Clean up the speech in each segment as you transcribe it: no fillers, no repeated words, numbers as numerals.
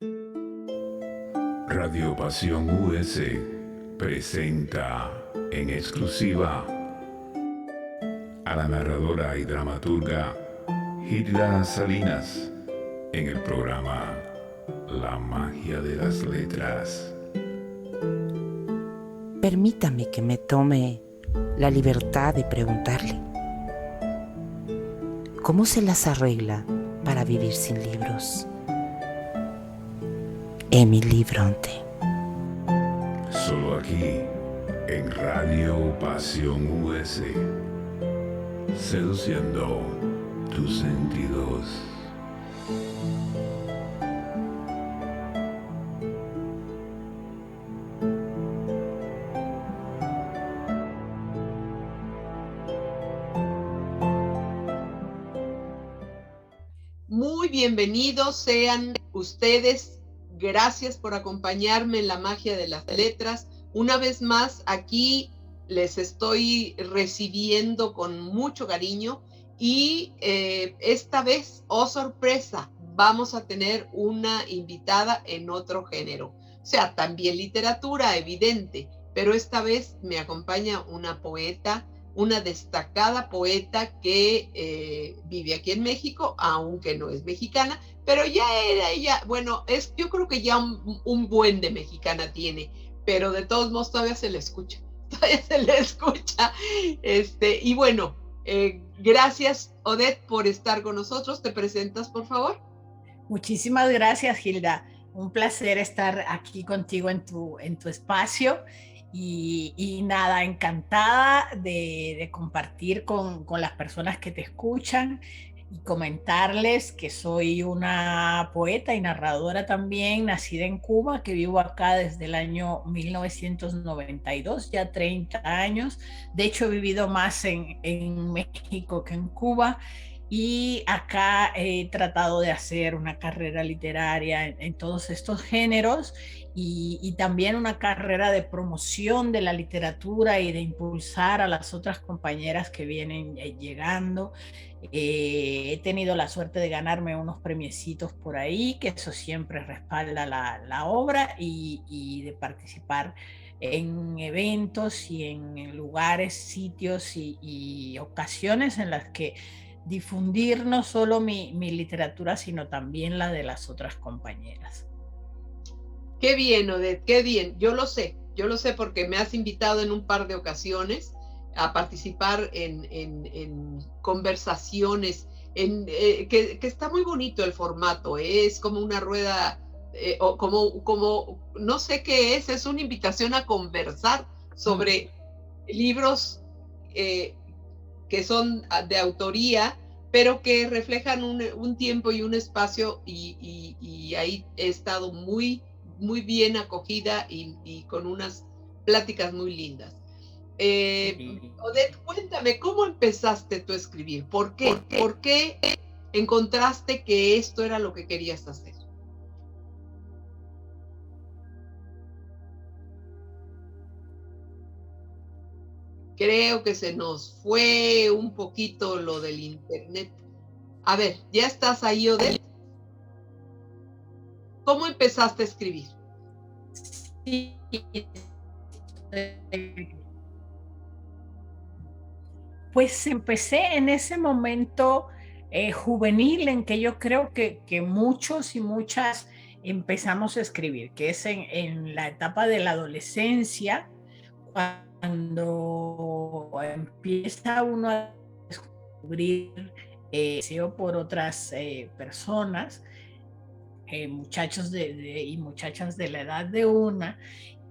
Radio Pasión US presenta en exclusiva a la narradora y dramaturga Hilda Salinas en el programa La magia de las letras. Permítame que me tome la libertad de preguntarle, ¿cómo se las arregla para vivir sin libros? Emily Bronte. Solo aquí, en Radio Pasión US, seduciendo tus sentidos. Muy bienvenidos sean ustedes. Gracias por acompañarme en la magia de las letras. Una vez más, aquí les estoy recibiendo con mucho cariño y esta vez, oh sorpresa, vamos a tener una invitada en otro género. O sea, también literatura, evidente, pero esta vez me acompaña una poeta, una destacada poeta que vive aquí en México, aunque no es mexicana, pero yo creo que ya un buen de mexicana tiene, pero de todos modos todavía se le escucha, y bueno, gracias Odette por estar con nosotros. ¿Te presentas, por favor? Muchísimas gracias, Hilda. Un placer estar aquí contigo en tu espacio. Y nada, encantada de compartir con las personas que te escuchan y comentarles que soy una poeta y narradora también, nacida en Cuba, que vivo acá desde el año 1992, ya 30 años. De hecho, he vivido más en México que en Cuba. Y acá he tratado de hacer una carrera literaria en todos estos géneros y también una carrera de promoción de la literatura y de impulsar a las otras compañeras que vienen llegando. He tenido la suerte de ganarme unos premiecitos por ahí, que eso siempre respalda la obra y de participar en eventos y en lugares, sitios y ocasiones en las que difundir no solo mi literatura, sino también la de las otras compañeras. Qué bien, Odette, qué bien. Yo lo sé porque me has invitado en un par de ocasiones a participar en conversaciones, que está muy bonito el formato, es como una rueda, o como, no sé qué es una invitación a conversar sobre libros que son de autoría, pero que reflejan un tiempo y un espacio, y ahí he estado muy bien acogida y con unas pláticas muy lindas. Odette, cuéntame, ¿cómo empezaste tú a escribir? ¿Por qué encontraste que esto era lo que querías hacer? Creo que se nos fue un poquito lo del internet. A ver, ¿ya estás ahí, Odette? ¿Cómo empezaste a escribir? Sí. Pues empecé en ese momento juvenil en que yo creo que muchos y muchas empezamos a escribir, que es en la etapa de la adolescencia, cuando empieza uno a descubrir deseo por otras personas, muchachos y muchachas de la edad de una.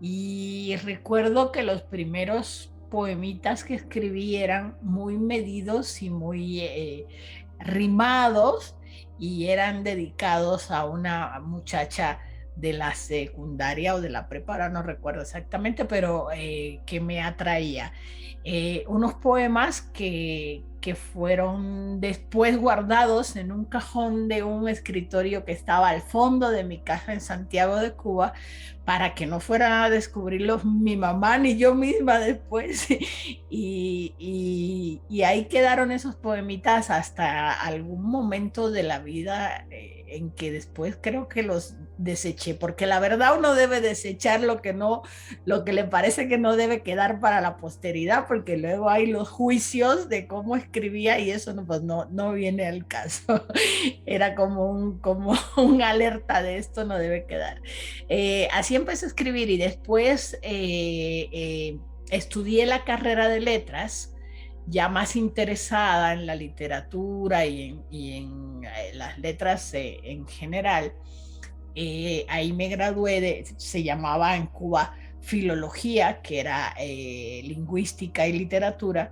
Y recuerdo que los primeros poemitas que escribí eran muy medidos y muy rimados, y eran dedicados a una muchacha de la secundaria o de la prepa, no recuerdo exactamente, pero que me atraía. unos poemas que fueron después guardados en un cajón de un escritorio que estaba al fondo de mi casa en Santiago de Cuba, para que no fueran a descubrirlos mi mamá ni yo misma después. Y ahí quedaron esos poemitas hasta algún momento de la vida, en que después creo que los deseché, porque la verdad uno debe desechar lo que le parece que no debe quedar para la posteridad, porque luego hay los juicios de cómo escribía y eso no, pues no viene al caso. Era como un alerta de esto no debe quedar. Así empecé a escribir y después estudié la carrera de letras, ya más interesada en la literatura y en las letras en general. Ahí me gradué se llamaba en Cuba filología, que era lingüística y literatura,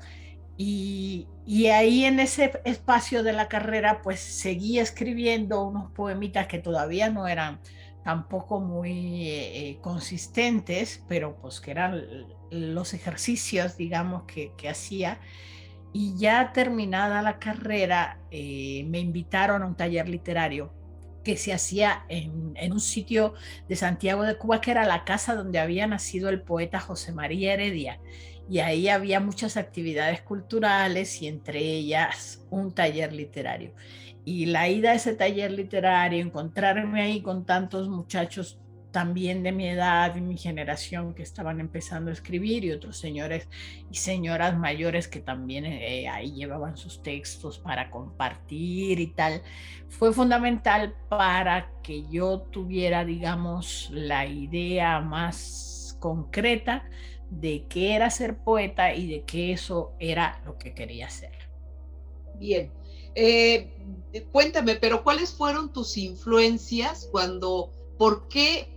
y ahí en ese espacio de la carrera pues seguí escribiendo unos poemitas que todavía no eran tampoco muy consistentes, pero pues que eran los ejercicios, digamos, que hacía. Y ya terminada la carrera, me invitaron a un taller literario que se hacía en un sitio de Santiago de Cuba, que era la casa donde había nacido el poeta José María Heredia. Y ahí había muchas actividades culturales y entre ellas un taller literario. Y la ida a ese taller literario, encontrarme ahí con tantos muchachos también de mi edad y mi generación que estaban empezando a escribir, y otros señores y señoras mayores que también ahí llevaban sus textos para compartir y tal, fue fundamental para que yo tuviera, digamos, la idea más concreta de qué era ser poeta y de que eso era lo que quería hacer. Bien. Cuéntame, pero ¿cuáles fueron tus influencias por qué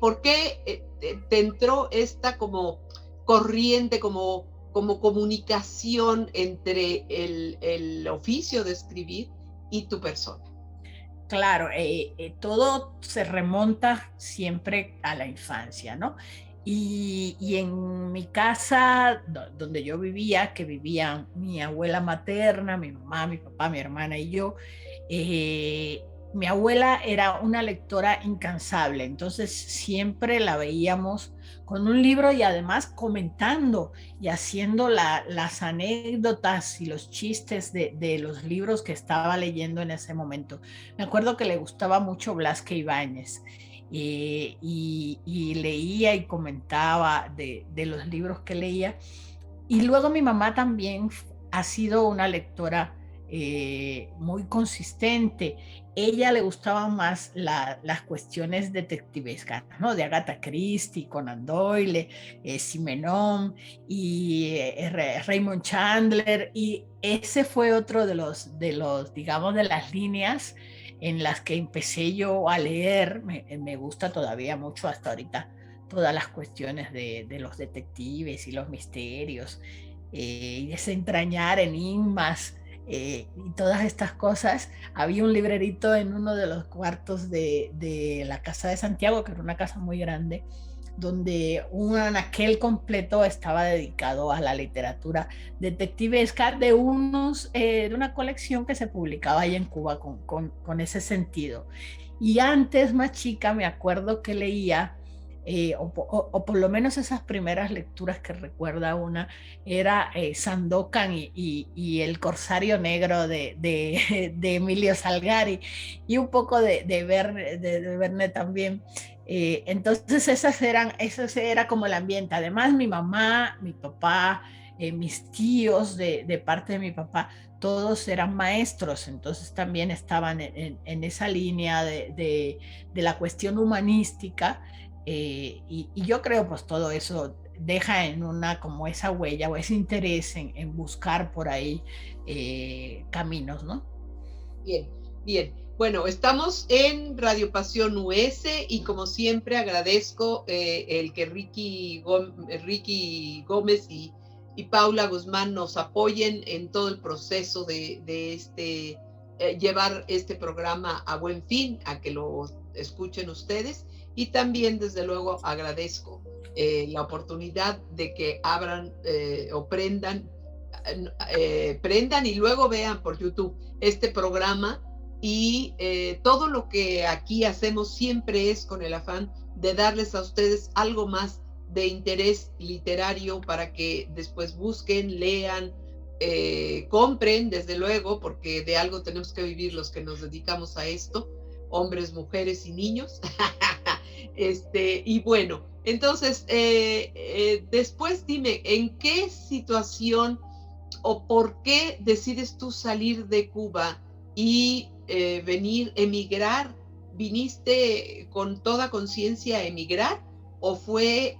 te entró esta como corriente, como comunicación entre el oficio de escribir y tu persona? Claro, todo se remonta siempre a la infancia, ¿no? Y en mi casa, donde yo vivía, que vivían mi abuela materna, mi mamá, mi papá, mi hermana y yo, mi abuela era una lectora incansable, entonces siempre la veíamos con un libro y además comentando y haciendo las anécdotas y los chistes de los libros que estaba leyendo en ese momento. Me acuerdo que le gustaba mucho Blasque Ibáñez. Y leía y comentaba de los libros que leía. Y luego mi mamá también ha sido una lectora muy consistente. Ella le gustaban más las cuestiones detectivescas, ¿no? De Agatha Christie, Conan Doyle, Simenon y Raymond Chandler. Y ese fue otro de los, digamos, de las líneas en las que empecé yo a leer. Me gusta todavía mucho hasta ahorita todas las cuestiones de los detectives y los misterios, y desentrañar enigmas, y todas estas cosas. Había un librerito en uno de los cuartos de la casa de Santiago, que era una casa muy grande, donde un anaquel completo estaba dedicado a la literatura detectivesca de una colección que se publicaba ahí en Cuba con ese sentido. Y antes, más chica, me acuerdo que leía, o por lo menos esas primeras lecturas que recuerda una, era Sandokan y El Corsario Negro de Emilio Salgari, y un poco de Verne también. Entonces ese era como el ambiente. Además, mi mamá, mi papá, mis tíos de parte de mi papá, todos eran maestros, entonces también estaban en esa línea de la cuestión humanística, y yo creo pues todo eso deja en una como esa huella o ese interés en buscar por ahí caminos, ¿no? Bien, bien. Bueno, estamos en Radio Pasión US y como siempre agradezco el que Ricky Gómez y Paula Guzmán nos apoyen en todo el proceso de llevar este programa a buen fin, a que lo escuchen ustedes. Y también, desde luego, agradezco la oportunidad de que abran o prendan prendan y luego vean por YouTube este programa y todo lo que aquí hacemos siempre es con el afán de darles a ustedes algo más de interés literario para que después busquen, lean, compren, desde luego, porque de algo tenemos que vivir los que nos dedicamos a esto, hombres, mujeres y niños. Y bueno, entonces, después dime, ¿en qué situación o por qué decides tú salir de Cuba y venir, emigrar? ¿Viniste con toda conciencia a emigrar o fue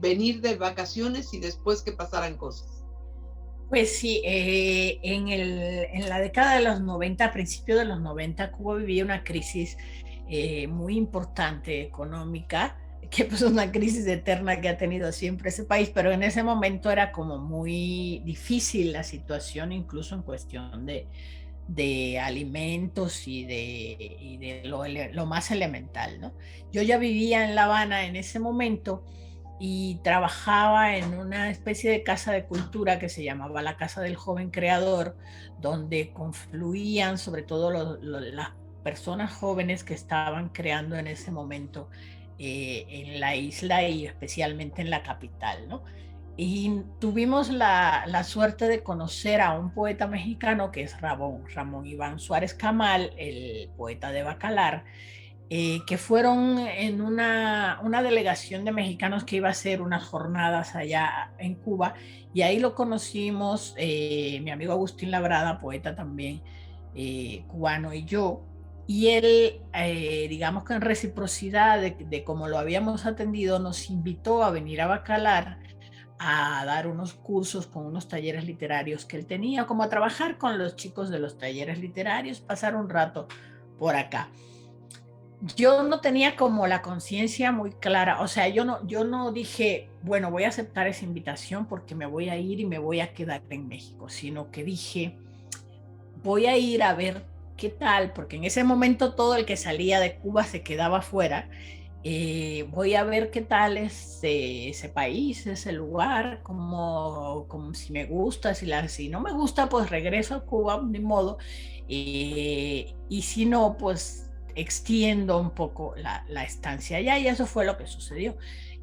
venir de vacaciones y después que pasaran cosas? Pues sí, en la década de los 90, a principios de los 90, Cuba vivía una crisis muy importante económica, que pues es una crisis eterna que ha tenido siempre ese país, pero en ese momento era como muy difícil la situación, incluso en cuestión de alimentos y de lo más elemental, ¿no? Yo ya vivía en La Habana en ese momento y trabajaba en una especie de casa de cultura que se llamaba la Casa del Joven Creador, donde confluían sobre todo las personas jóvenes que estaban creando en ese momento en la isla y especialmente en la capital, ¿no? Y tuvimos la suerte de conocer a un poeta mexicano que es Ramón Iván Suárez Camal, el poeta de Bacalar, que fueron en una delegación de mexicanos que iba a hacer unas jornadas allá en Cuba, y ahí lo conocimos, mi amigo Agustín Labrada, poeta también cubano, y yo, y él, digamos que en reciprocidad de cómo lo habíamos atendido, nos invitó a venir a Bacalar a dar unos cursos con unos talleres literarios que él tenía, como a trabajar con los chicos de los talleres literarios, pasar un rato por acá. Yo no tenía como la conciencia muy clara, o sea, yo no dije, bueno, voy a aceptar esa invitación porque me voy a ir y me voy a quedar en México, sino que dije, voy a ir a ver qué tal, porque en ese momento todo el que salía de Cuba se quedaba fuera. Voy a ver qué tal es ese país, ese lugar, como si me gusta, si no me gusta, pues regreso a Cuba, de modo, y si no, pues extiendo un poco la estancia allá, y eso fue lo que sucedió,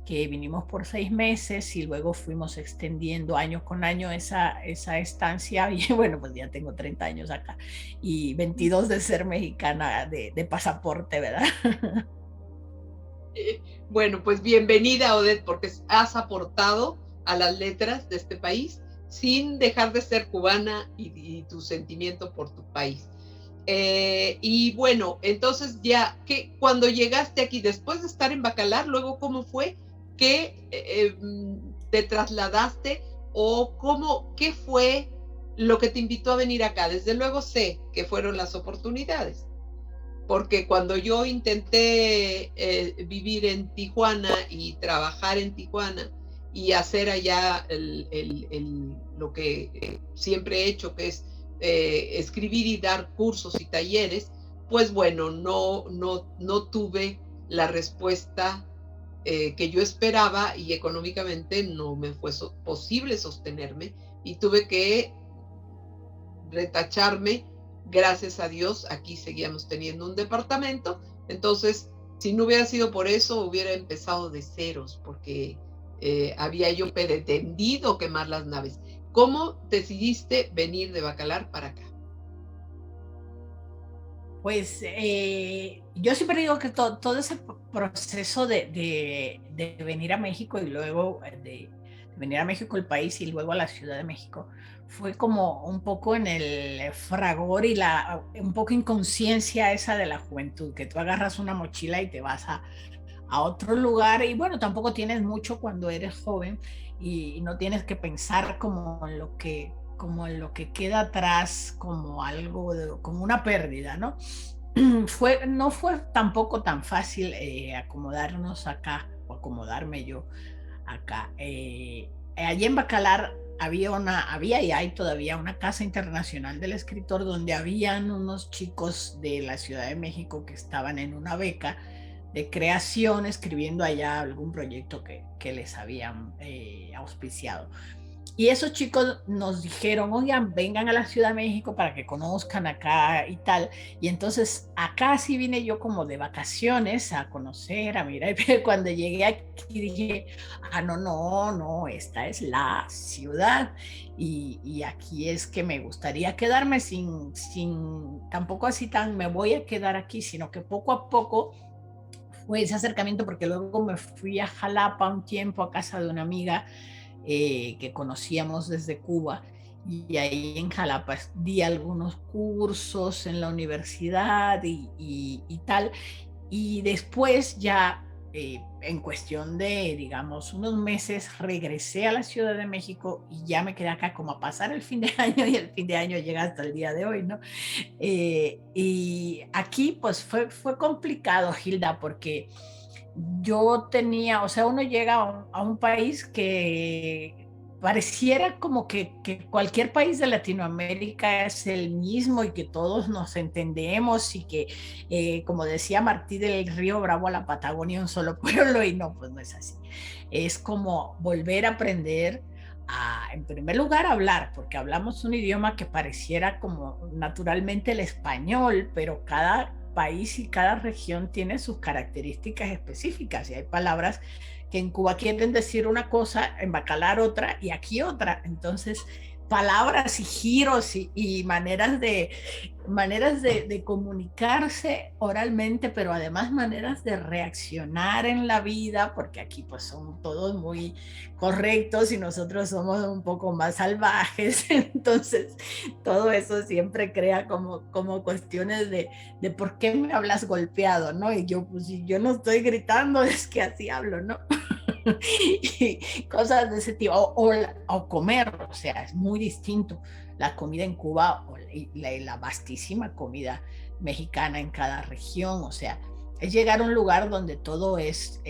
que vinimos por 6 meses y luego fuimos extendiendo año con año esa estancia, y bueno, pues ya tengo 30 años acá y 22 de ser mexicana de pasaporte, ¿verdad? Bueno, pues bienvenida, Odette, porque has aportado a las letras de este país sin dejar de ser cubana y tu sentimiento por tu país. Y bueno, entonces ya, que cuando llegaste aquí, después de estar en Bacalar, luego, ¿cómo fue que te trasladaste o qué fue lo que te invitó a venir acá? Desde luego sé que fueron las oportunidades, porque cuando yo intenté vivir en Tijuana y trabajar en Tijuana y hacer allá lo que siempre he hecho, que es escribir y dar cursos y talleres, pues bueno, no tuve la respuesta que yo esperaba, y económicamente no me fue posible sostenerme y tuve que retacharme. Gracias a Dios, aquí seguíamos teniendo un departamento. Entonces, si no hubiera sido por eso, hubiera empezado de ceros, porque había yo pretendido quemar las naves. ¿Cómo decidiste venir de Bacalar para acá? Pues yo siempre digo que todo ese proceso de venir a México y luego de venir a México el país y luego a la Ciudad de México fue como un poco en el fragor y un poco inconsciencia esa de la juventud, que tú agarras una mochila y te vas a otro lugar, y bueno, tampoco tienes mucho cuando eres joven y no tienes que pensar como en lo que queda atrás, como algo, como una pérdida, ¿no? No fue tampoco tan fácil acomodarnos acá, o acomodarme yo acá. Allí en Bacalar había y hay todavía una casa internacional del escritor, donde habían unos chicos de la Ciudad de México que estaban en una beca de creación, escribiendo allá algún proyecto que les habían auspiciado. Y esos chicos nos dijeron, oigan, vengan a la Ciudad de México para que conozcan acá y tal. Y entonces acá sí vine yo como de vacaciones a conocer, a mirar. Pero cuando llegué aquí dije, ah, no, no, no, esta es la ciudad. Y aquí es que me gustaría quedarme tampoco así tan me voy a quedar aquí, sino que poco a poco fue ese acercamiento, porque luego me fui a Jalapa un tiempo a casa de una amiga que conocíamos desde Cuba, y ahí en Jalapa di algunos cursos en la universidad y tal, y después ya en cuestión de, digamos, unos meses regresé a la Ciudad de México y ya me quedé acá como a pasar el fin de año, y el fin de año llega hasta el día de hoy, ¿no? Y aquí pues fue complicado, Hilda, porque yo tenía, o sea, uno llega a un país que pareciera como que cualquier país de Latinoamérica es el mismo y que todos nos entendemos y que, como decía Martí del Río Bravo, a la Patagonia un solo pueblo, y no, pues no es así. Es como volver a aprender en primer lugar, a hablar, porque hablamos un idioma que pareciera como naturalmente el español, pero cada país y cada región tiene sus características específicas, y hay palabras que en Cuba quieren decir una cosa, en Bacalar otra y aquí otra. Entonces, palabras y giros y maneras de comunicarse oralmente, pero además maneras de reaccionar en la vida, porque aquí pues son todos muy correctos y nosotros somos un poco más salvajes. Entonces todo eso siempre crea como cuestiones de por qué me hablas golpeado, ¿no? Y yo, pues si yo no estoy gritando, es que así hablo, ¿no? Y cosas de ese tipo, o comer, o sea, es muy distinto la comida en Cuba y la vastísima comida mexicana en cada región. O sea, es llegar a un lugar donde todo es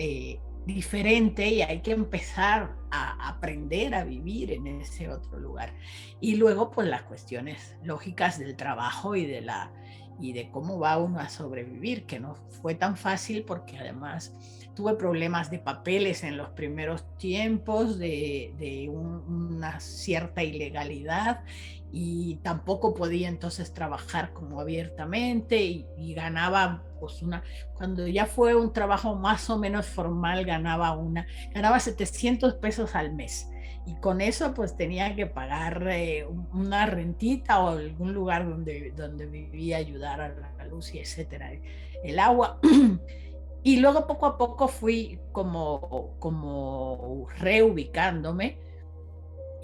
diferente y hay que empezar a aprender a vivir en ese otro lugar. Y luego, pues las cuestiones lógicas del trabajo y de cómo va uno a sobrevivir, que no fue tan fácil, porque además tuve problemas de papeles en los primeros tiempos, una cierta ilegalidad, y tampoco podía entonces trabajar como abiertamente, y ganaba pues cuando ya fue un trabajo más o menos formal, ganaba 700 pesos al mes. Y con eso pues tenía que pagar una rentita o algún lugar donde vivía, ayudar a la luz y etcétera, el agua. Y luego poco a poco fui como reubicándome,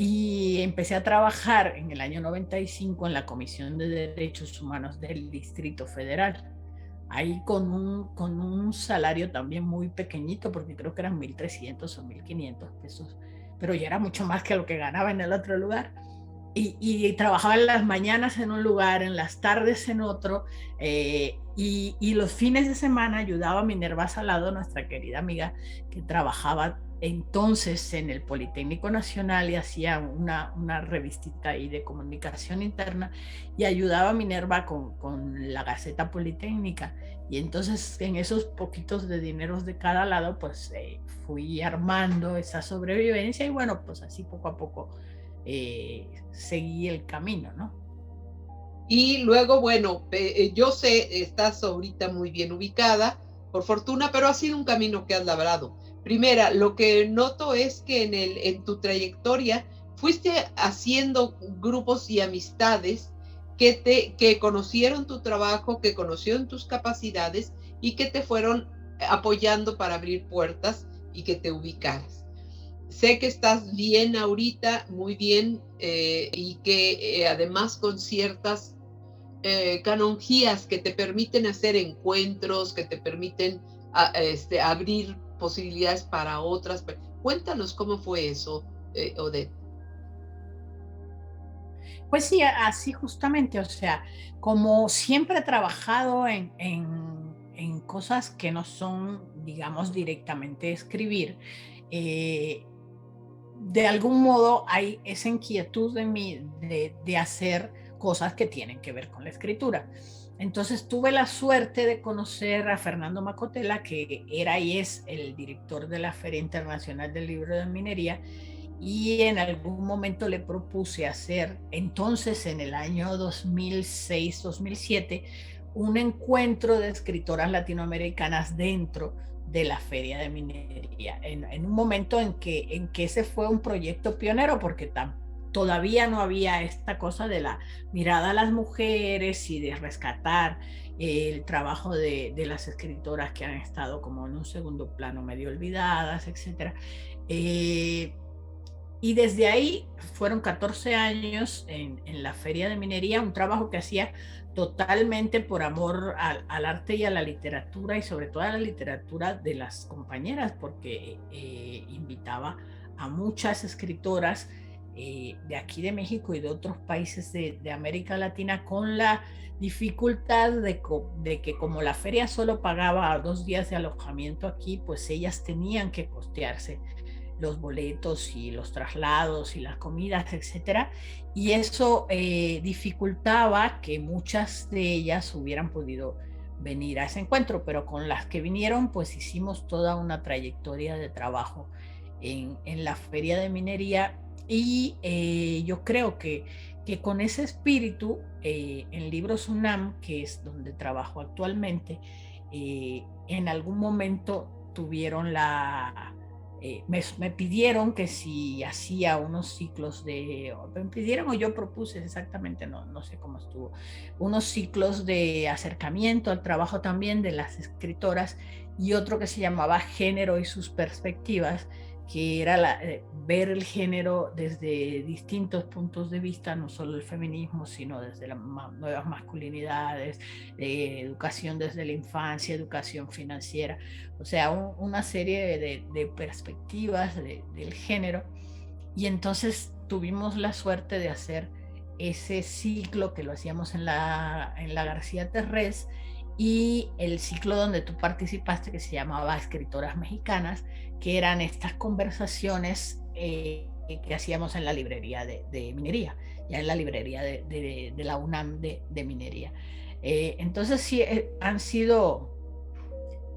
y empecé a trabajar en el año 95 en la Comisión de Derechos Humanos del Distrito Federal. Ahí con un salario también muy pequeñito, porque creo que eran 1.300 o 1.500 pesos, pero ya era mucho más que lo que ganaba en el otro lugar. Y trabajaba en las mañanas en un lugar, en las tardes en otro, y los fines de semana ayudaba a Minerva Salado, nuestra querida amiga, que trabajaba entonces en el Politécnico Nacional y hacía una revistita ahí de comunicación interna, y ayudaba a Minerva con la Gaceta Politécnica. Y entonces en esos poquitos de dineros de cada lado, pues fui armando esa sobrevivencia, y bueno, pues así poco a poco seguí el camino, ¿no? Y luego, bueno, yo sé, estás ahorita muy bien ubicada, por fortuna, pero ha sido un camino que has labrado. Primera, lo que noto es que en tu trayectoria fuiste haciendo grupos y amistades que conocieron tu trabajo, que conocieron tus capacidades y que te fueron apoyando para abrir puertas y que te ubicaras. Sé que estás bien ahorita, muy bien, y que además con ciertas canonjías que te permiten hacer encuentros, que te permiten abrir posibilidades para otras. Cuéntanos cómo fue eso, Odette. Pues sí, así justamente, o sea, como siempre he trabajado en cosas que no son, digamos, directamente escribir, de algún modo hay esa inquietud en mí de hacer cosas que tienen que ver con la escritura. Entonces tuve la suerte de conocer a Fernando Macotela, que era y es el director de la Feria Internacional del Libro de Minería, y en algún momento le propuse hacer, entonces en el año 2006-2007, un encuentro de escritoras latinoamericanas dentro de la Feria de Minería, en un momento en que ese fue un proyecto pionero, porque todavía no había esta cosa de la mirada a las mujeres y de rescatar el trabajo de las escritoras que han estado como en un segundo plano, medio olvidadas, etc. Y desde ahí fueron 14 años en la Feria de Minería, un trabajo que hacía totalmente por amor al arte y a la literatura, y sobre todo a la literatura de las compañeras, porque invitaba a muchas escritoras de aquí de México y de otros países de América Latina, con la dificultad de que como la feria solo pagaba 2 días de alojamiento aquí, pues ellas tenían que costearse los boletos y los traslados y las comidas, etcétera, y eso dificultaba que muchas de ellas hubieran podido venir a ese encuentro, pero con las que vinieron, pues hicimos toda una trayectoria de trabajo en la Feria de Minería, y yo creo que con ese espíritu, en Libros UNAM, que es donde trabajo actualmente, en algún momento tuvieron me pidieron que si hacía unos ciclos me pidieron o yo propuse, exactamente, no sé cómo estuvo, unos ciclos de acercamiento al trabajo también de las escritoras, y otro que se llamaba Género y sus perspectivas, que era ver el género desde distintos puntos de vista, no solo el feminismo, sino desde las nuevas masculinidades, educación desde la infancia, educación financiera, o sea, una serie de perspectivas del género. Y entonces tuvimos la suerte de hacer ese ciclo que lo hacíamos en la García Terrés, y el ciclo donde tú participaste, que se llamaba Escritoras Mexicanas, que eran estas conversaciones que hacíamos en la librería de Minería, ya en la librería de la UNAM de Minería. Entonces sí, han sido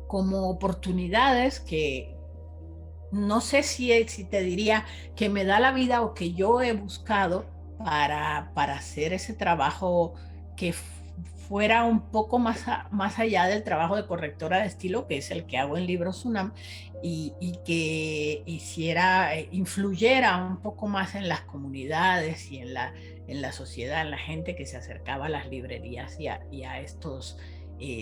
como oportunidades que no sé si te diría que me da la vida o que yo he buscado para hacer ese trabajo que fuera un poco más allá del trabajo de correctora de estilo, que es el que hago en Libros UNAM, y que influyera un poco más en las comunidades y en la sociedad, en la gente que se acercaba a las librerías y a estos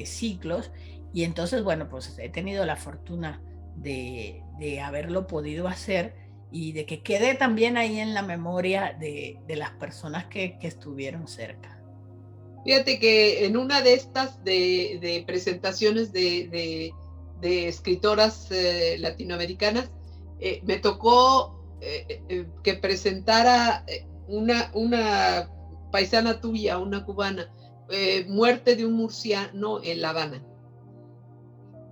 ciclos. Y entonces, bueno, pues he tenido la fortuna de haberlo podido hacer, y de que quede también ahí en la memoria de las personas que estuvieron cerca. Fíjate que en una de estas de presentaciones de escritoras latinoamericanas, me tocó que presentara una paisana tuya, una cubana, Muerte de un murciano en La Habana.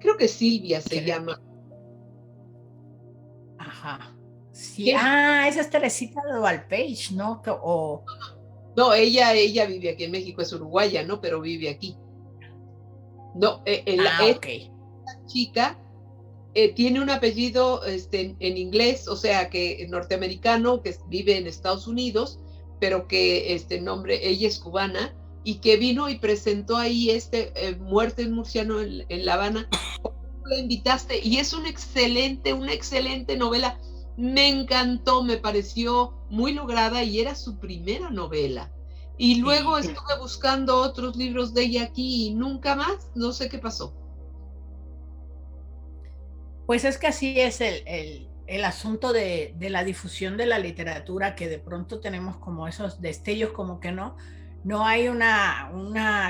Creo que Silvia se llama. Ajá. Sí. Esa es Teresita de Valpage, ¿no? No, ella vive aquí en México, es uruguaya, ¿no? Pero vive aquí. No, okay. Esta chica tiene un apellido en inglés, o sea, que norteamericano, que vive en Estados Unidos, pero que ella es cubana, y que vino y presentó ahí Muerte de un murciano en La Habana. La invitaste, y es una excelente novela. Me encantó, me pareció muy lograda, y era su primera novela. Y luego estuve buscando otros libros de ella aquí y nunca más, no sé qué pasó. Pues es que así es el asunto de la difusión de la literatura, que de pronto tenemos como esos destellos, como que no hay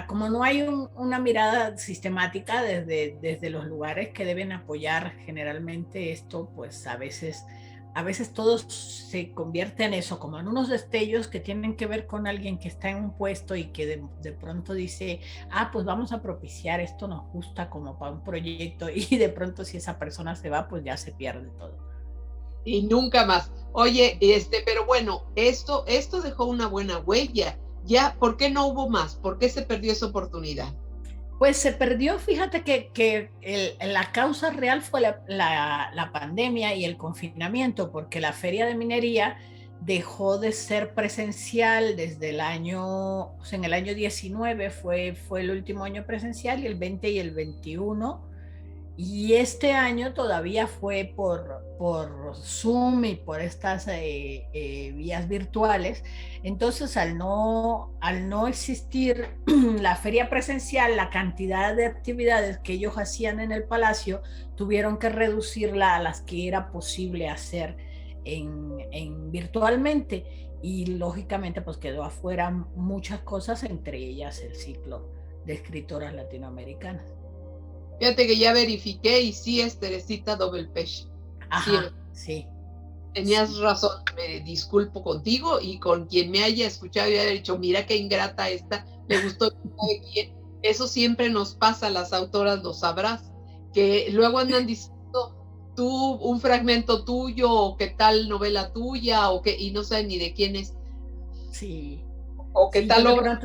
como no hay una mirada sistemática desde los lugares que deben apoyar generalmente esto, pues a veces todo se convierte en eso, como en unos destellos que tienen que ver con alguien que está en un puesto y que de pronto dice, pues vamos a propiciar esto, nos gusta como para un proyecto, y de pronto si esa persona se va, pues ya se pierde todo. Y nunca más. Oye, pero bueno, esto dejó una buena huella. Ya, ¿por qué no hubo más? ¿Por qué se perdió esa oportunidad? Pues se perdió, fíjate que la causa real fue la pandemia y el confinamiento, porque la feria de minería dejó de ser presencial desde el año, o sea, en el año 19 fue el último año presencial, y el 20 y el 21. Y este año todavía fue por Zoom y por estas vías virtuales. Entonces, al no existir la feria presencial, la cantidad de actividades que ellos hacían en el palacio, tuvieron que reducirla a las que era posible hacer virtualmente. Y lógicamente, pues quedó afuera muchas cosas, entre ellas el ciclo de escritoras latinoamericanas. Fíjate que ya verifiqué y sí es Teresita Doble-Pesh. Ajá, sí. Tenías razón, me disculpo contigo y con quien me haya escuchado y haya dicho, mira qué ingrata esta, le gustó de quién. Eso siempre nos pasa, las autoras lo sabrás, que luego andan diciendo tú, un fragmento tuyo, o qué tal novela tuya, o qué, y no saben ni de quién es. Sí. O qué tal obra.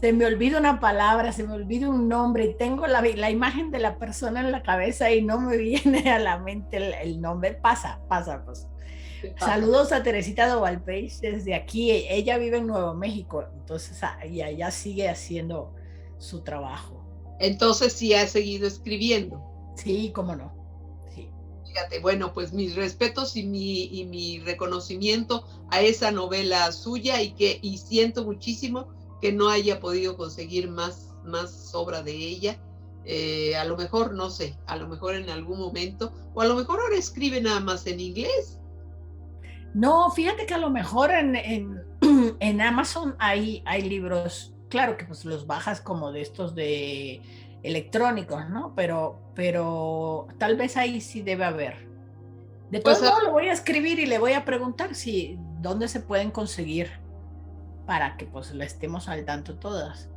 Se me olvida una palabra, se me olvida un nombre, y tengo la imagen de la persona en la cabeza y no me viene a la mente el nombre. Pasa, pues. Saludos a Teresita Doble-Pesh desde aquí. Ella vive en Nuevo México, entonces y allá sigue haciendo su trabajo. Entonces sí ha seguido escribiendo. Sí, cómo no. Sí. Fíjate, bueno, pues mis respetos y mi reconocimiento a esa novela suya, y siento muchísimo que no haya podido conseguir más obra de ella. A lo mejor, no sé, a lo mejor en algún momento, o a lo mejor ahora escribe nada más en inglés. No, fíjate que a lo mejor en Amazon hay libros, claro que pues los bajas como de estos de electrónicos, ¿no? Pero tal vez ahí sí debe haber. De todos modos, lo voy a escribir y le voy a preguntar dónde se pueden conseguir, para que pues le estemos al tanto todas.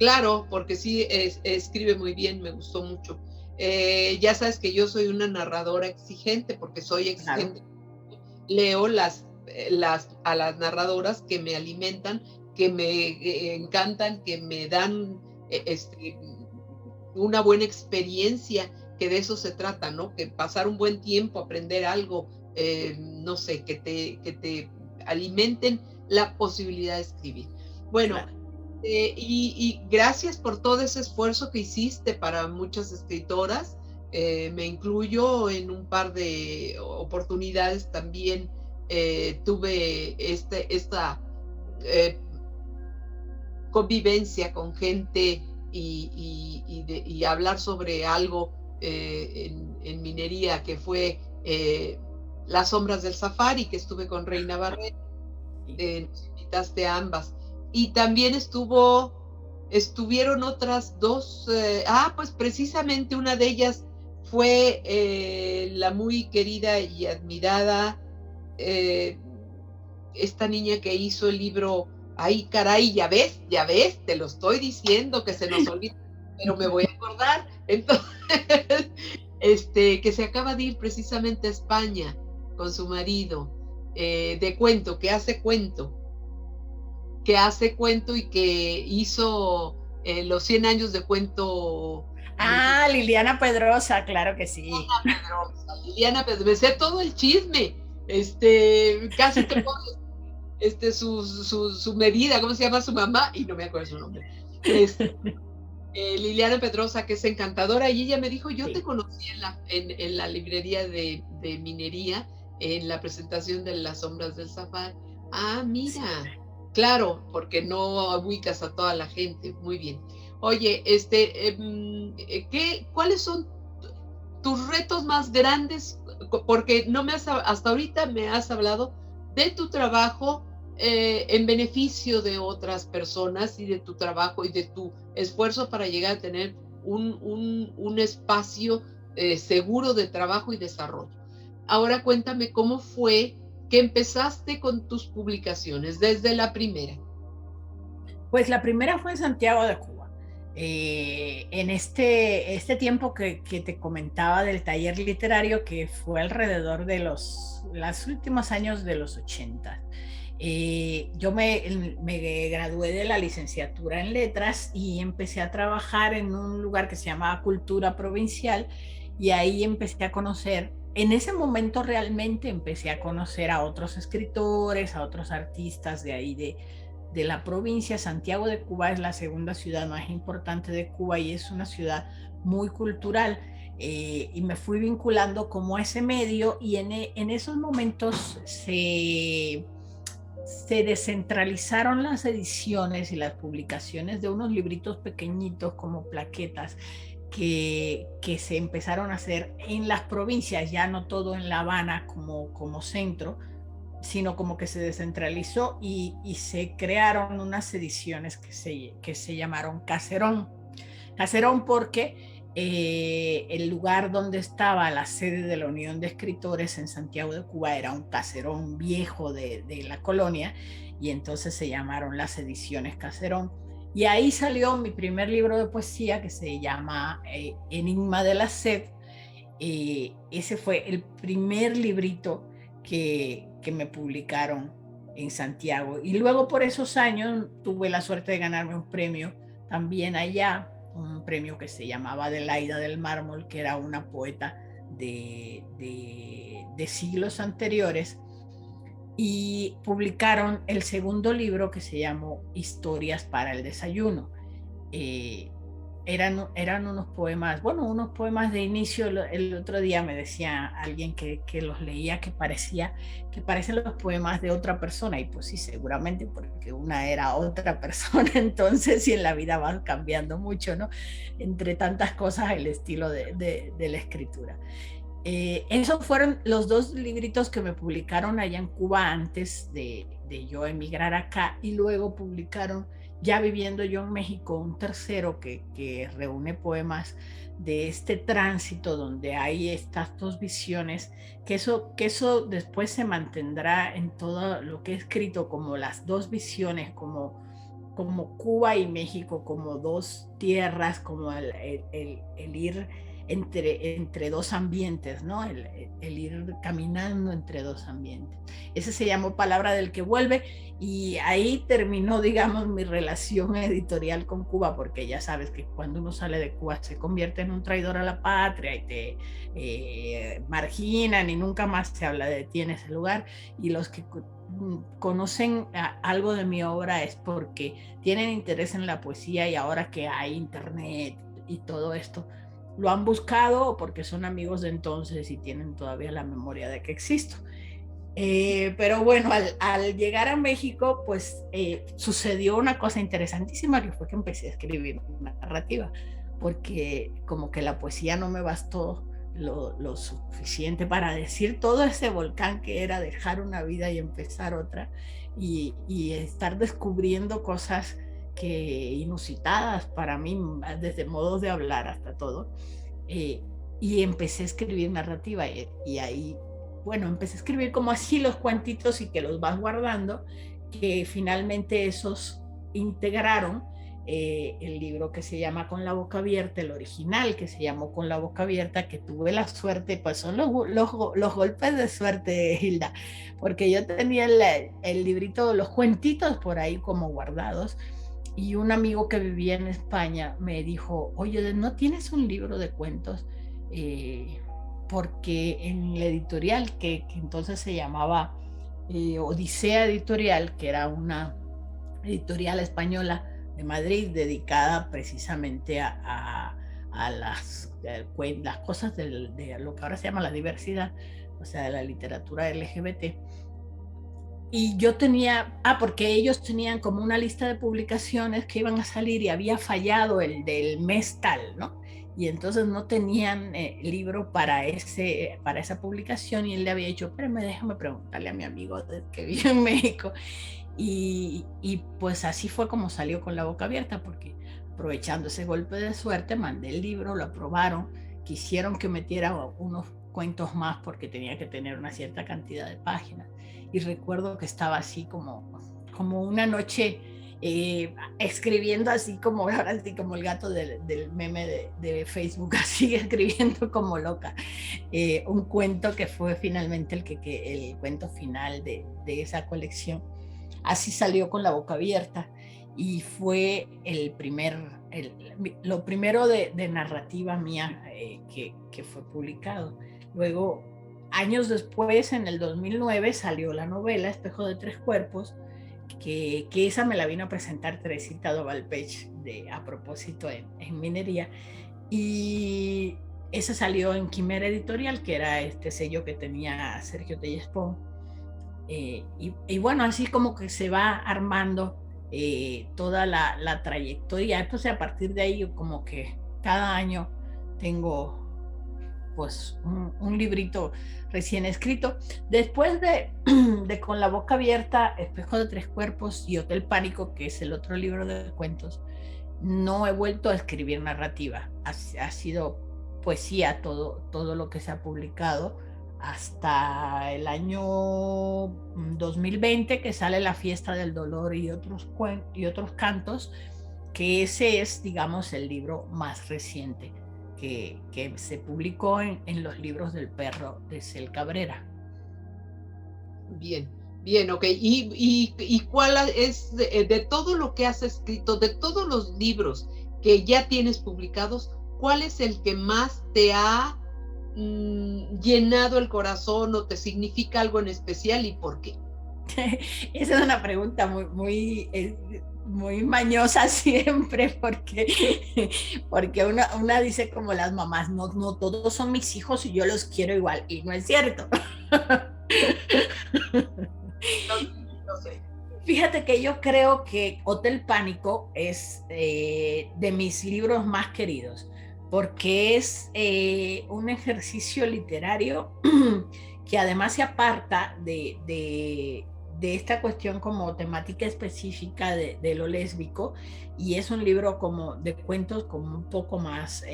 Claro, porque sí escribe muy bien, me gustó mucho. Ya sabes que yo soy una narradora exigente, porque soy exigente. Claro. Leo a las narradoras que me alimentan, que me encantan, que me dan una buena experiencia, que de eso se trata, ¿no? Que pasar un buen tiempo, aprender algo, no sé, que te alimenten la posibilidad de escribir. Bueno, claro. Y gracias por todo ese esfuerzo que hiciste para muchas escritoras. Me incluyo en un par de oportunidades también. Tuve esta convivencia con gente y hablar sobre algo en minería, que fue Las sombras del safari, que estuve con Reina Barreto. Nos invitaste a ambas. Y también estuvieron otras dos, pues precisamente una de ellas fue la muy querida y admirada, esta niña que hizo el libro, ay caray, ya ves, te lo estoy diciendo, que se nos olvida, pero me voy a acordar. Entonces, que se acaba de ir precisamente a España con su marido, de cuento, que hace cuento y que hizo los 100 años de cuento. Liliana Pedrosa, claro que sí. Liliana Pedrosa, me sé todo el chisme, casi te puedo su medida, ¿cómo se llama su mamá? Y no me acuerdo su nombre. Liliana Pedrosa, que es encantadora, y ella me dijo, yo te conocí en la librería de minería, en la presentación de Las sombras del safari. Mira, claro, porque no ubicas a toda la gente. Muy bien. Oye, ¿cuáles son tus retos más grandes? Porque hasta ahorita me has hablado de tu trabajo en beneficio de otras personas, y de tu trabajo y de tu esfuerzo para llegar a tener un espacio seguro de trabajo y desarrollo. Ahora cuéntame cómo fue que empezaste con tus publicaciones desde la primera. Pues la primera fue en Santiago de Cuba. En este tiempo que te comentaba del taller literario, que fue alrededor de los últimos años de los 80. Yo me gradué de la licenciatura en letras y empecé a trabajar en un lugar que se llamaba Cultura Provincial, y ahí empecé a conocer, en ese momento realmente empecé a conocer a otros escritores, a otros artistas de ahí de la provincia. Santiago de Cuba es la segunda ciudad más importante de Cuba y es una ciudad muy cultural. Y me fui vinculando como a ese medio, y en esos momentos se descentralizaron las ediciones y las publicaciones de unos libritos pequeñitos como plaquetas que se empezaron a hacer en las provincias, ya no todo en La Habana como centro, sino como que se descentralizó y se crearon unas ediciones que se llamaron Caserón. Caserón porque el lugar donde estaba la sede de la Unión de Escritores en Santiago de Cuba era un caserón viejo de la colonia, y entonces se llamaron las ediciones Caserón. Y ahí salió mi primer libro de poesía, que se llama Enigma de la Sed. Ese fue el primer librito que me publicaron en Santiago. Y luego por esos años tuve la suerte de ganarme un premio también allá, un premio que se llamaba Adelaida del Mármol, que era una poeta de siglos anteriores, y publicaron el segundo libro, que se llamó Historias para el Desayuno. Eran unos poemas, bueno, unos poemas de inicio. El otro día me decía alguien que los leía que parecen los poemas de otra persona, y pues sí, seguramente porque una era otra persona, entonces, y en la vida van cambiando mucho, ¿no? Entre tantas cosas, el estilo de la escritura. Esos fueron los dos libritos que me publicaron allá en Cuba antes de yo emigrar acá, y luego publicaron, ya viviendo yo en México, un tercero que reúne poemas de este tránsito donde hay estas dos visiones, que eso después se mantendrá en todo lo que he escrito, como las dos visiones, como Cuba y México, como dos tierras, como el ir entre dos ambientes, ¿no? El ir caminando entre dos ambientes. Ese se llamó Palabra del que vuelve, y ahí terminó, digamos, mi relación editorial con Cuba, porque ya sabes que cuando uno sale de Cuba se convierte en un traidor a la patria y te marginan y nunca más se habla de ti en ese lugar. Y los que conocen algo de mi obra es porque tienen interés en la poesía, y ahora que hay internet y todo esto, lo han buscado, o porque son amigos de entonces y tienen todavía la memoria de que existo. Pero bueno, al llegar a México, pues sucedió una cosa interesantísima, que fue que empecé a escribir una narrativa, porque como que la poesía no me bastó lo suficiente para decir todo ese volcán que era dejar una vida y empezar otra, y estar descubriendo cosas que inusitadas para mí, desde modos de hablar hasta todo, y empecé a escribir narrativa, y ahí, bueno, empecé a escribir como así los cuentitos, y que los vas guardando, que finalmente esos integraron el libro que se llama Con la boca abierta, el original que se llamó Con la boca abierta, que tuve la suerte, pues son los golpes de suerte, Hilda, porque yo tenía el librito, los cuentitos por ahí como guardados, y un amigo que vivía en España me dijo: oye, ¿no tienes un libro de cuentos? Porque en la editorial que entonces se llamaba Odisea Editorial, que era una editorial española de Madrid dedicada precisamente a las cosas de lo que ahora se llama la diversidad, o sea, de la literatura LGBT. Y yo tenía, porque ellos tenían como una lista de publicaciones que iban a salir, y había fallado el del mes tal, ¿no? Y entonces no tenían libro para esa publicación, y él le había dicho: espérame, déjame preguntarle a mi amigo que vive en México. Y pues así fue como salió Con la boca abierta, porque aprovechando ese golpe de suerte, mandé el libro, lo aprobaron, quisieron que metiera unos cuentos más porque tenía que tener una cierta cantidad de páginas, y recuerdo que estaba así como una noche escribiendo así como el gato del meme de Facebook, así escribiendo como loca, un cuento que fue finalmente el cuento final de esa colección. así salió Con la boca abierta y fue lo primero de narrativa mía que fue publicado. Luego, años después, en el 2009, salió la novela Espejo de tres cuerpos, que esa me la vino a presentar Teresita Dovalpech a propósito en Minería, y esa salió en Quimera Editorial, que era este sello que tenía Sergio Tellespón. Y bueno, así como que se va armando toda la trayectoria. Entonces, a partir de ahí, como que cada año tengo pues un librito recién escrito. Después de Con la boca abierta, Espejo de tres cuerpos y Hotel Pánico, que es el otro libro de cuentos, no he vuelto a escribir narrativa. Ha sido poesía todo lo que se ha publicado hasta el año 2020, que sale La fiesta del dolor y otros cantos, que ese es, digamos, el libro más reciente que se publicó en los libros del perro de Cel Cabrera. Bien, bien, ok. ¿Y cuál es, de todo lo que has escrito, de todos los libros que ya tienes publicados, cuál es el que más te ha llenado el corazón o te significa algo en especial y por qué? Esa es una pregunta muy mañosa siempre, porque una dice como las mamás, no todos son mis hijos y yo los quiero igual, y no es cierto. No sé. Fíjate que yo creo que Hotel Pánico es de mis libros más queridos, porque es un ejercicio literario que además se aparta de esta cuestión como temática específica de lo lésbico, y es un libro como de cuentos como un poco más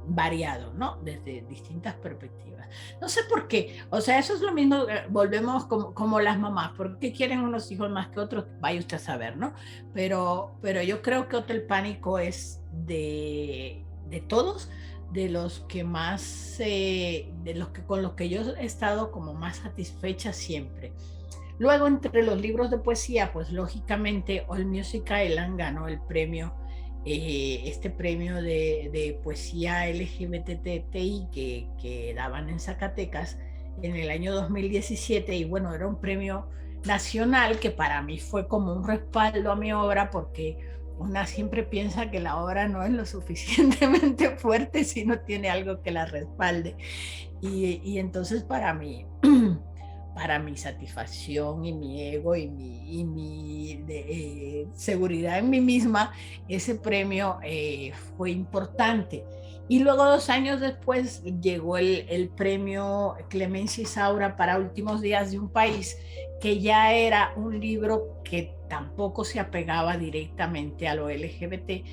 variado, ¿no? Desde distintas perspectivas. No sé por qué, o sea, eso es lo mismo, volvemos como las mamás, ¿por qué quieren unos hijos más que otros? Vaya usted a saber, ¿no? Pero yo creo que Hotel Pánico es de todos, de los que más, con los que yo he estado como más satisfecha siempre. Luego, entre los libros de poesía, pues lógicamente All Music Island ganó el premio, este premio de poesía LGBTI que daban en Zacatecas en el año 2017, y bueno, era un premio nacional que para mí fue como un respaldo a mi obra, porque una siempre piensa que la obra no es lo suficientemente fuerte si no tiene algo que la respalde, y entonces para mí satisfacción y mi ego y mi seguridad en mí misma, ese premio fue importante. Y luego 2 años después llegó el premio Clemencia Isaura para Últimos días de un país, que ya era un libro que tampoco se apegaba directamente a lo LGBT,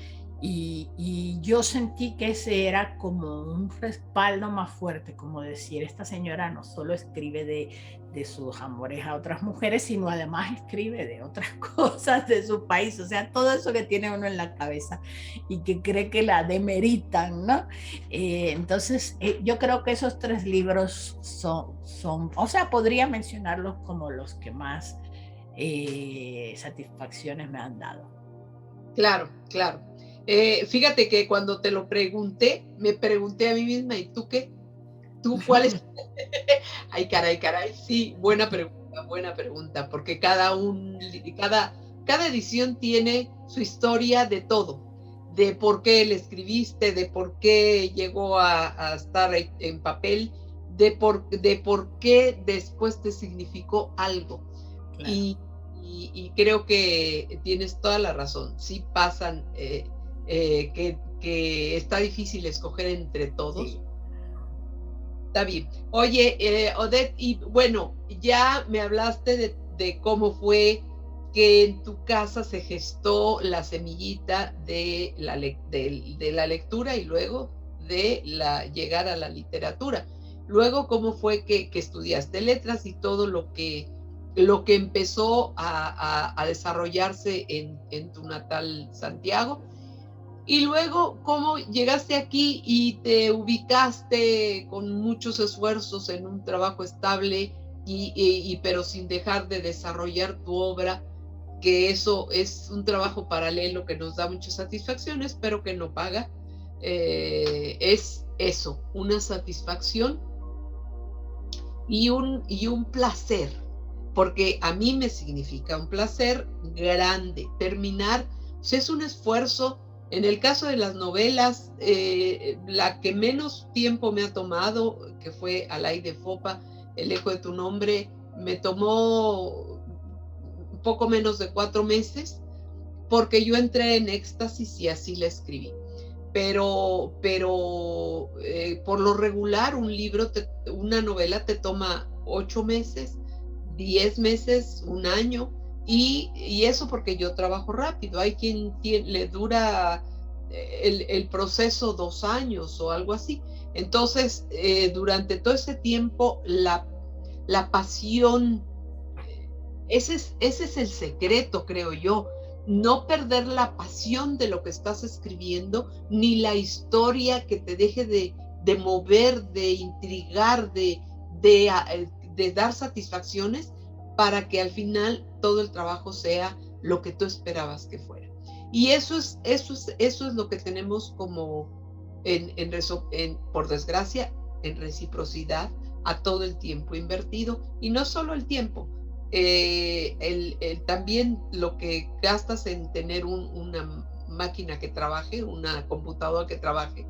y yo sentí que ese era como un respaldo más fuerte, como decir, esta señora no solo escribe de sus amores a otras mujeres, sino además escribe de otras cosas de su país, o sea, todo eso que tiene uno en la cabeza y que cree que la demeritan, ¿no? Entonces, yo creo que esos 3 libros son, o sea, podría mencionarlos como los que más satisfacciones me han dado. Claro, claro. Fíjate que cuando te lo pregunté, me pregunté a mí misma, ¿y tú qué? ¿Tú cuál es? Ay, caray, sí, buena pregunta, porque cada edición tiene su historia de todo, de por qué le escribiste, de por qué llegó a estar en papel, de por qué después te significó algo. Claro. Y creo que tienes toda la razón, sí pasan, que está difícil escoger entre todos. Sí. Está bien. Oye, Odette, y bueno, ya me hablaste de cómo fue que en tu casa se gestó la semillita de la lectura y luego de llegar a la literatura. Luego, cómo fue que estudiaste letras y todo lo que empezó a desarrollarse en tu natal Santiago. Y luego, cómo llegaste aquí y te ubicaste con muchos esfuerzos en un trabajo estable pero sin dejar de desarrollar tu obra, que eso es un trabajo paralelo que nos da muchas satisfacciones, pero que no paga. Es eso, una satisfacción y un placer, porque a mí me significa un placer grande terminar. O sea, es un esfuerzo. En el caso de las novelas, la que menos tiempo me ha tomado, que fue Alay de Fopa, El eco de tu nombre, me tomó un poco menos de 4 meses, porque yo entré en éxtasis y así la escribí. Pero por lo regular una novela te toma 8 meses, 10 meses, un año, y eso porque yo trabajo rápido. Hay quien le dura el proceso 2 años o algo así. Entonces, durante todo ese tiempo, la pasión, ese es el secreto, creo yo. No perder la pasión de lo que estás escribiendo, ni la historia que te deje de mover, de intrigar, de dar satisfacciones, para que al final todo el trabajo sea lo que tú esperabas que fuera. Y eso es lo que tenemos como, por desgracia, en reciprocidad a todo el tiempo invertido. Y no solo el tiempo, también lo que gastas en tener una máquina que trabaje, una computadora que trabaje.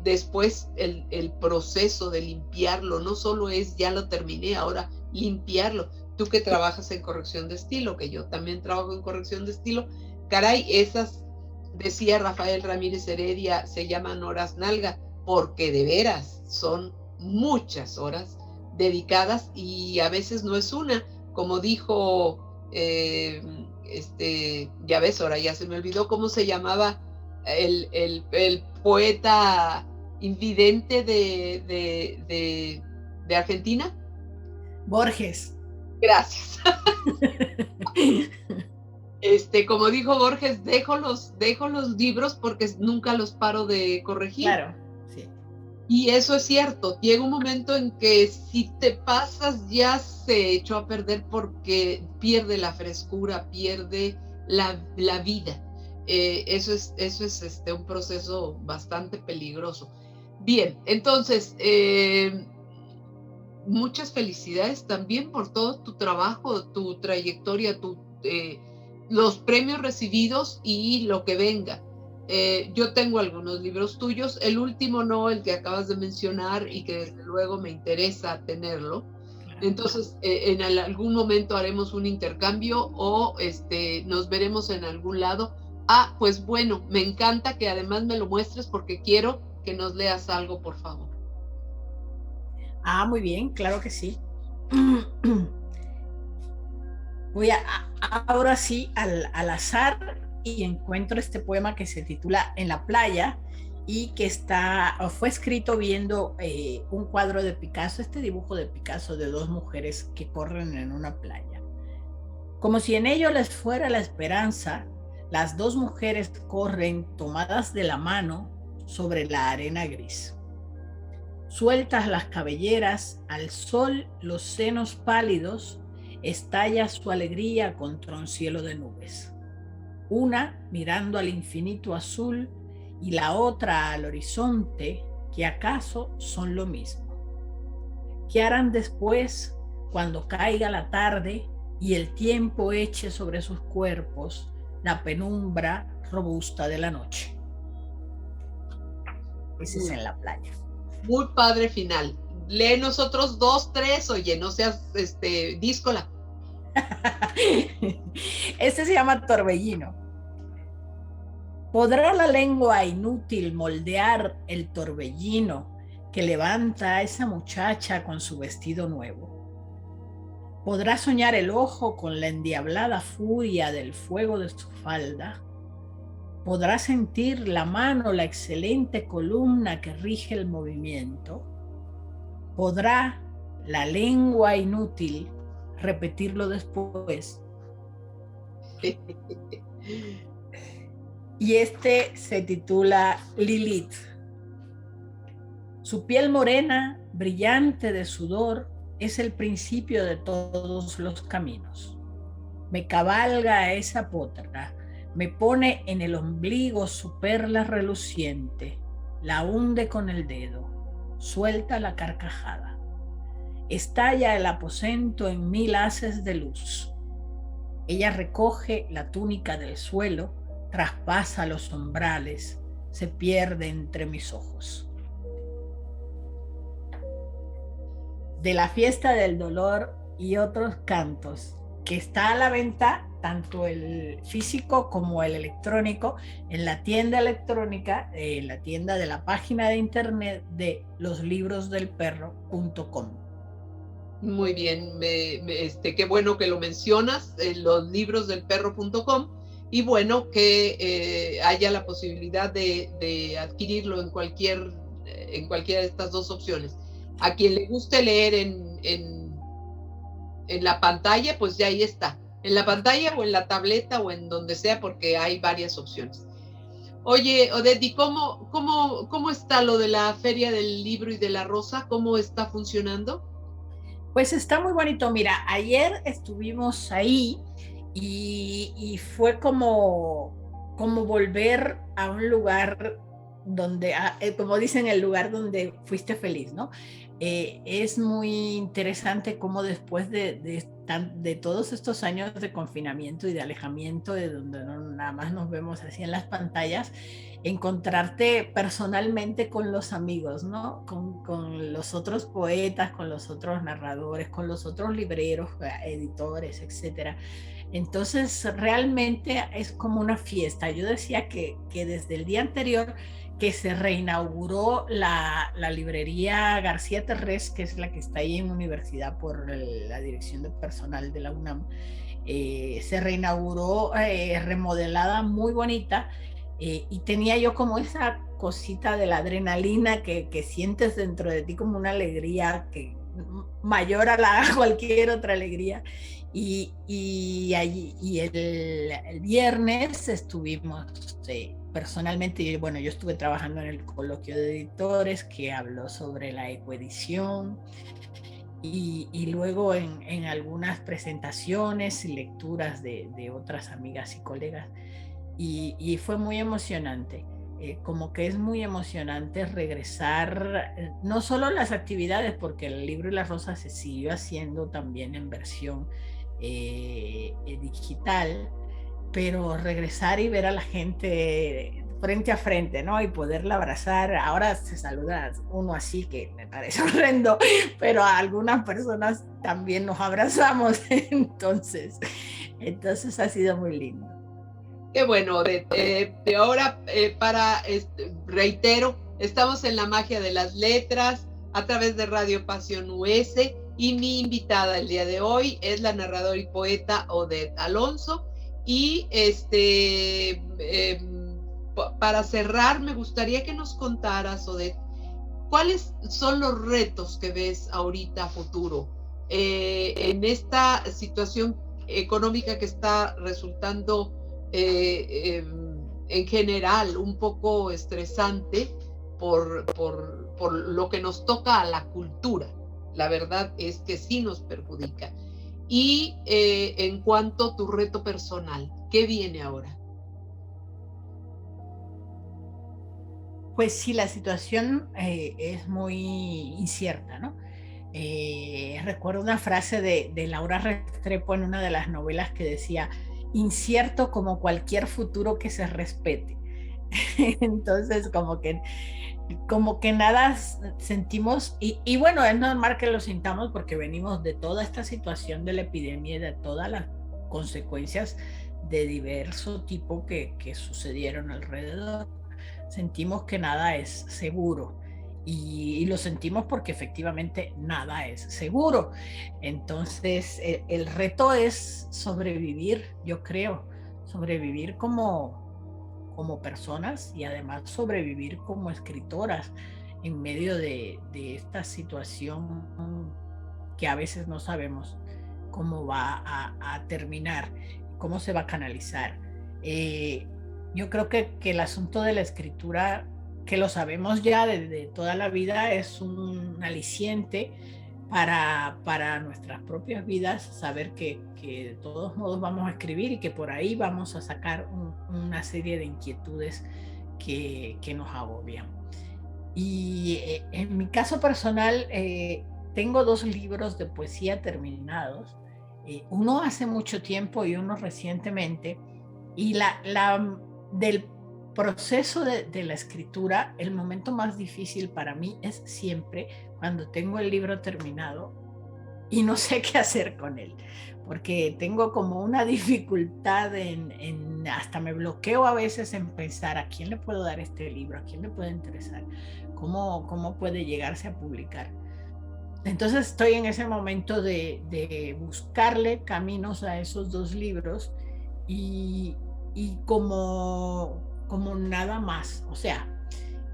Después el proceso de limpiarlo, no solo es ya lo terminé, ahora limpiarlo. Tú que trabajas en corrección de estilo, que yo también trabajo en corrección de estilo, caray, esas, decía Rafael Ramírez Heredia, se llaman horas nalga, porque de veras son muchas horas dedicadas, y a veces no es una, como dijo, ya ves, ahora ya se me olvidó cómo se llamaba el poeta invidente de Argentina. Borges. Gracias. Como dijo Borges, dejo los libros porque nunca los paro de corregir. Claro, sí. Y eso es cierto. Llega un momento en que si te pasas ya se echó a perder, porque pierde la frescura, pierde la vida. Eso es un proceso bastante peligroso. Bien, entonces, muchas felicidades también por todo tu trabajo, tu trayectoria, los premios recibidos y lo que venga. Yo tengo algunos libros tuyos, el último no, el que acabas de mencionar, y que desde luego me interesa tenerlo. Entonces, en algún momento haremos un intercambio o nos veremos en algún lado. Pues bueno, me encanta que además me lo muestres, porque quiero que nos leas algo, por favor. Muy bien, claro que sí. Voy ahora sí al azar, y encuentro este poema que se titula En la playa, y que fue escrito viendo un cuadro de Picasso, este dibujo de Picasso de 2 mujeres que corren en una playa. Como si en ello les fuera la esperanza, las 2 mujeres corren tomadas de la mano sobre la arena gris. Sueltas las cabelleras, al sol los senos pálidos, estalla su alegría contra un cielo de nubes. Una mirando al infinito azul y la otra al horizonte, que acaso son lo mismo. ¿Qué harán después cuando caiga la tarde y el tiempo eche sobre sus cuerpos la penumbra robusta de la noche? Ese es En la playa. Muy padre final. Lee nosotros 2, 3, oye, no seas díscola. Este se llama Torbellino. ¿Podrá la lengua inútil moldear el torbellino que levanta a esa muchacha con su vestido nuevo? ¿Podrá soñar el ojo con la endiablada furia del fuego de su falda? ¿Podrá sentir la mano la excelente columna que rige el movimiento? ¿Podrá la lengua inútil repetirlo después? Y se titula Lilith. Su piel morena, brillante de sudor, es el principio de todos los caminos. Me cabalga a esa potra, me pone en el ombligo su perla reluciente, la hunde con el dedo, suelta la carcajada. Estalla el aposento en 1000 haces de luz. Ella recoge la túnica del suelo, traspasa los umbrales, se pierde entre mis ojos. De la fiesta del dolor y otros cantos, que está a la venta, tanto el físico como el electrónico, en la tienda electrónica, la tienda de la página de internet de loslibrosdelperro.com. Muy bien, qué bueno que lo mencionas, losllibrosdelperro.com, y bueno, que haya la posibilidad de adquirirlo en cualquiera de estas dos opciones. A quien le guste leer en la pantalla, pues ya ahí está, en la pantalla o en la tableta o en donde sea, porque hay varias opciones. Oye, Odette, ¿y cómo está lo de la Feria del Libro y de la Rosa? ¿Cómo está funcionando? Pues está muy bonito. Mira, ayer estuvimos ahí y fue como volver a un lugar donde, como dicen, el lugar donde fuiste feliz, ¿no? Es muy interesante cómo después de todos estos años de confinamiento y de alejamiento, de donde no, nada más nos vemos así en las pantallas, encontrarte personalmente con los amigos, ¿no? Con los otros poetas, con los otros narradores, con los otros libreros, editores, etcétera. Entonces, realmente es como una fiesta. Yo decía que desde el día anterior que se reinauguró la librería García Terrés, que es la que está ahí en Universidad por la Dirección de Personal de la UNAM, se reinauguró remodelada, muy bonita, y tenía yo como esa cosita de la adrenalina que sientes dentro de ti, como una alegría que mayor a cualquier otra alegría. Y el viernes estuvimos personalmente, yo estuve trabajando en el coloquio de editores que habló sobre la ecoedición, y luego en algunas presentaciones y lecturas de otras amigas y colegas, y fue muy emocionante. Como que es muy emocionante regresar, no solo las actividades, porque el libro y la rosa se siguió haciendo también en versión digital, pero regresar y ver a la gente frente a frente, ¿no? Y poderla abrazar. Ahora se saluda uno así, que me parece horrendo, pero a algunas personas también nos abrazamos. Entonces ha sido muy lindo. Qué bueno, de ahora reitero, estamos en la magia de las letras a través de Radio Pasión US, y mi invitada el día de hoy es la narradora y poeta Odette Alonso. Y para cerrar, me gustaría que nos contaras, Odette, ¿cuáles son los retos que ves ahorita a futuro en esta situación económica que está resultando en general un poco estresante por lo que nos toca a la cultura? La verdad es que sí nos perjudica. Y en cuanto a tu reto personal, ¿qué viene ahora? Pues sí, la situación es muy incierta, ¿no? Recuerdo una frase de Laura Restrepo en una de las novelas que decía: incierto como cualquier futuro que se respete. Entonces, como que nada sentimos, y bueno, es normal que lo sintamos porque venimos de toda esta situación de la epidemia y de todas las consecuencias de diverso tipo que sucedieron alrededor. Sentimos que nada es seguro, y lo sentimos porque efectivamente nada es seguro. Entonces el reto es sobrevivir, yo creo, sobrevivir como personas, y además sobrevivir como escritoras en medio de esta situación que a veces no sabemos cómo va a terminar, cómo se va a canalizar. Yo creo que el asunto de la escritura, que lo sabemos ya de toda la vida, es un aliciente, para nuestras propias vidas, saber que de todos modos vamos a escribir y que por ahí vamos a sacar una serie de inquietudes que nos agobian. Y en mi caso personal, tengo 2 libros de poesía terminados, uno hace mucho tiempo y uno recientemente, y del proceso de la escritura, el momento más difícil para mí es siempre cuando tengo el libro terminado y no sé qué hacer con él, porque tengo como una dificultad hasta me bloqueo a veces en pensar a quién le puedo dar este libro, a quién le puede interesar, cómo puede llegarse a publicar. Entonces estoy en ese momento de buscarle caminos a esos 2 libros y como nada más, o sea,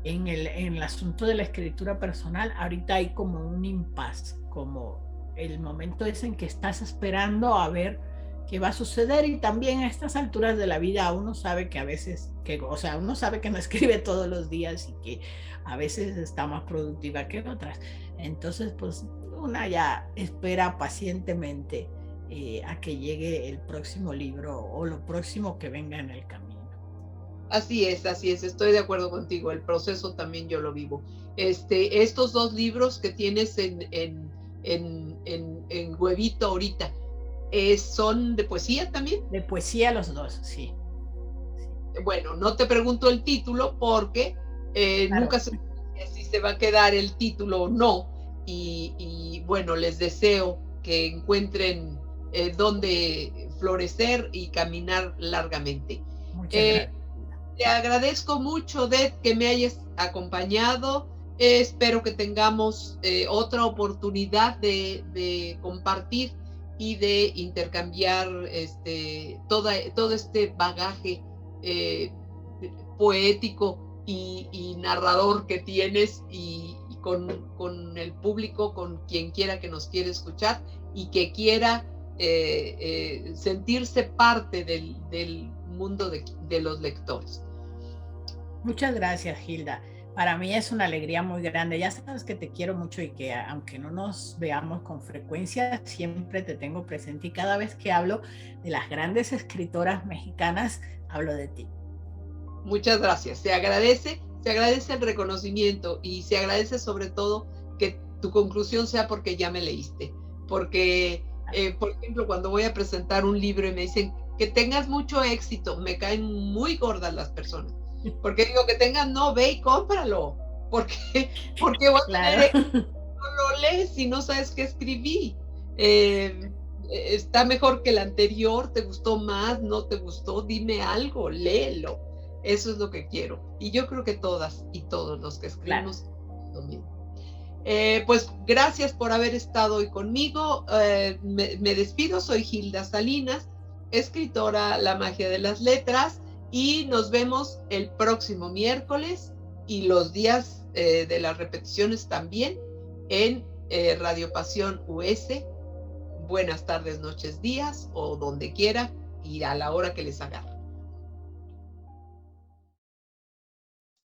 en el asunto de la escritura personal, ahorita hay como un impasse, como el momento es en que estás esperando a ver qué va a suceder, y también a estas alturas de la vida uno sabe que a veces, uno sabe que no escribe todos los días y que a veces está más productiva que otras. Entonces, pues una ya espera pacientemente a que llegue el próximo libro o lo próximo que venga en el camino. Así es, estoy de acuerdo contigo, el proceso también yo lo vivo. Estos 2 libros que tienes en huevito ahorita, ¿son de poesía también? De poesía los 2, sí. Bueno, no te pregunto el título porque claro, nunca se sabe si se va a quedar el título o no, y bueno, les deseo que encuentren dónde florecer y caminar largamente. Muchas gracias. Te agradezco mucho, Det, que me hayas acompañado. Espero que tengamos otra oportunidad de compartir y de intercambiar todo este bagaje poético y narrador que tienes, y con el público, con quien quiera que nos quiera escuchar y que quiera sentirse parte del mundo de los lectores. Muchas gracias, Hilda. Para mí es una alegría muy grande. Ya sabes que te quiero mucho y que aunque no nos veamos con frecuencia, siempre te tengo presente, y cada vez que hablo de las grandes escritoras mexicanas, hablo de ti. Muchas gracias. Se agradece el reconocimiento, y se agradece sobre todo que tu conclusión sea porque ya me leíste. Porque, por ejemplo, cuando voy a presentar un libro y me dicen que tengas mucho éxito, me caen muy gordas las personas. Porque digo, que tengas, no, ve y cómpralo. Porque voy a tener, no lo lees y no sabes qué escribí. Está mejor que el anterior, ¿te gustó más? ¿No te gustó? Dime algo, léelo. Eso es lo que quiero. Y yo creo que todas y todos los que escribimos, claro, lo mismo. Pues gracias por haber estado hoy conmigo. Me despido, soy Hilda Salinas, escritora La Magia de las Letras, y nos vemos el próximo miércoles y los días de las repeticiones también en Radio Pasión US. Buenas tardes, noches, días, o donde quiera y a la hora que les agarre.